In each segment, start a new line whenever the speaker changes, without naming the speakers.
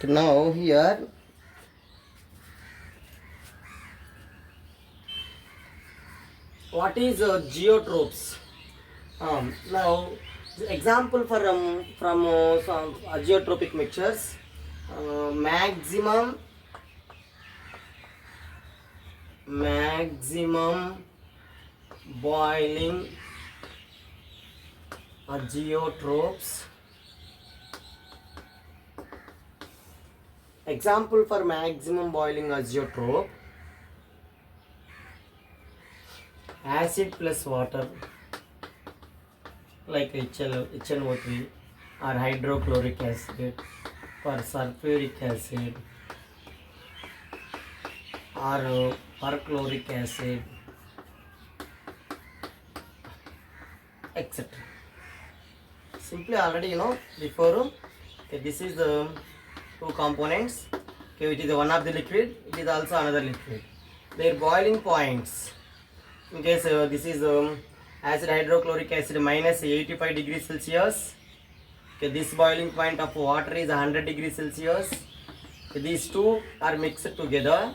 Now here what is geotropes? Now the example for from some azeotropic mixtures, maximum boiling azeotropes. Example for maximum boiling azeotrope: acid plus water like HNO3 or hydrochloric acid or sulfuric acid or perchloric acid, etc. Simply already before, okay, this is the two components, okay, which is one of the liquid, it is also another liquid. Their boiling points, in case this is acid hydrochloric acid minus 85 degrees Celsius, okay, this boiling point of water is 100 degrees Celsius. Okay, these two are mixed together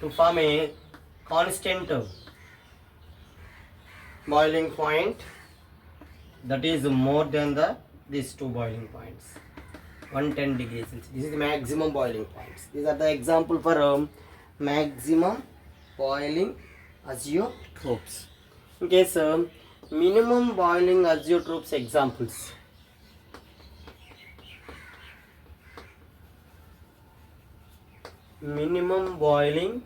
to form a constant boiling point that is more than these two boiling points, 110 degrees Celsius. This is the maximum boiling points. These are the example for maximum boiling azeotropes. In case minimum boiling azeotropes examples. Minimum boiling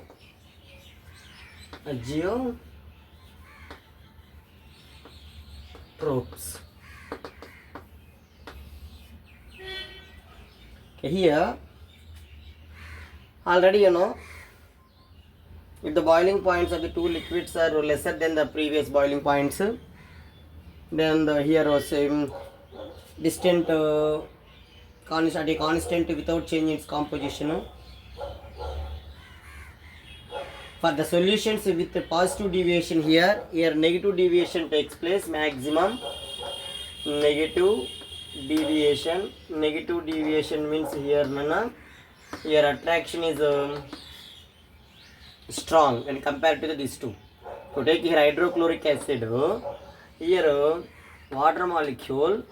azeotropes. Okay, here already if the boiling points of the two liquids are lesser than the previous boiling points, then here was distant constant without changing its composition. For the solutions with the positive deviation, here negative deviation takes place. Maximum negative deviation. Negative deviation means here attraction is strong when compared to these two. To take here hydrochloric acid, here water molecule,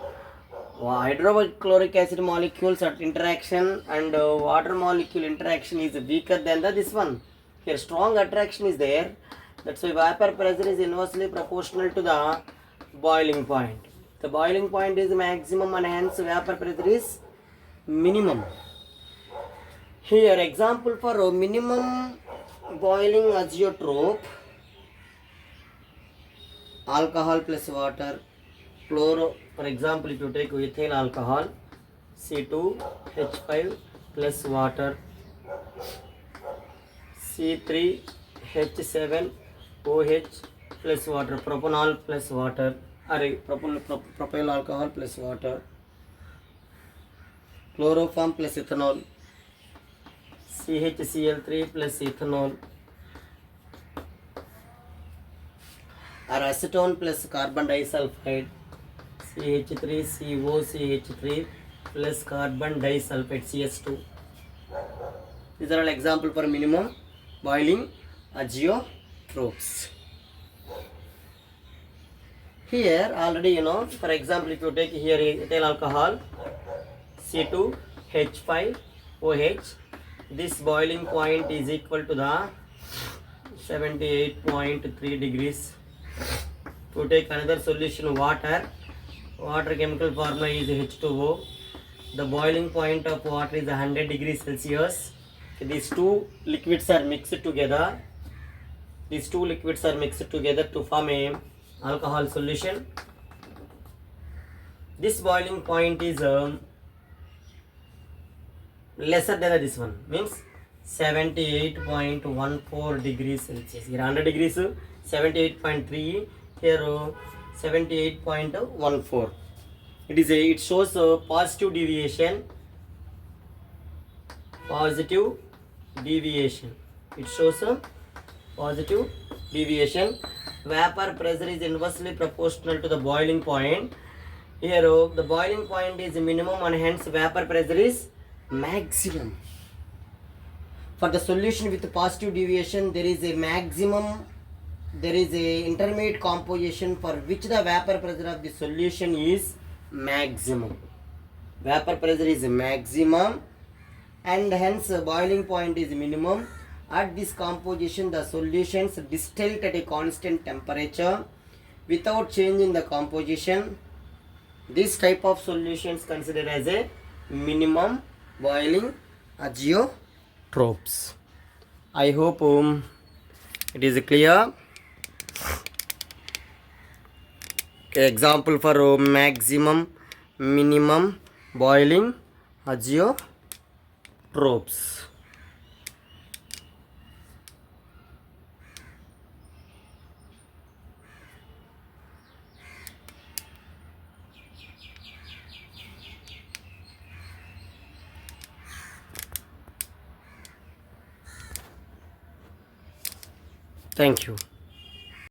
hydrochloric acid molecules at interaction and water molecule interaction is weaker than this one. Here strong attraction is there, that's why vapor pressure is inversely proportional to the boiling point. The boiling point is maximum and hence vapor pressure is minimum. Here example for minimum boiling azeotrope: alcohol plus water, chloro. For example, if you take ethyl alcohol, C2H5 plus water, C3H7OH plus water, propanol plus water, or propyl alcohol plus water, chloroform plus ethanol, CHCl3 plus ethanol, or acetone plus carbon disulfide, CH3COCH3 plus carbon disulfide, CS2. These are all example for minimum boiling azeotropes. Here already for example, if you take here ethyl alcohol, C2H5OH, this boiling point is equal to the 78.3 degrees. To take another solution, water chemical formula is H2O. The boiling point of water is 100 degrees Celsius. These two liquids are mixed together. These two liquids are mixed together to form a alcohol solution. This boiling point is lesser than this one, means 78.14 degrees Celsius. Here 100 degrees, 78.3. Here 78.14. It shows a positive deviation. Positive deviation. It shows a positive deviation. Vapor pressure is inversely proportional to the boiling point. Here the boiling point is minimum and hence vapor pressure is maximum. For the solution with positive deviation, there is a maximum, there is a intermediate composition for which the vapor pressure of the solution is maximum. Vapor pressure is maximum and hence boiling point is minimum. At this composition, the solutions distilled at a constant temperature without changing the composition. This type of solutions considered as a minimum boiling azeotrpes. I hope it is clear. Okay, example for maximum, minimum boiling azeotrpes. Thank you.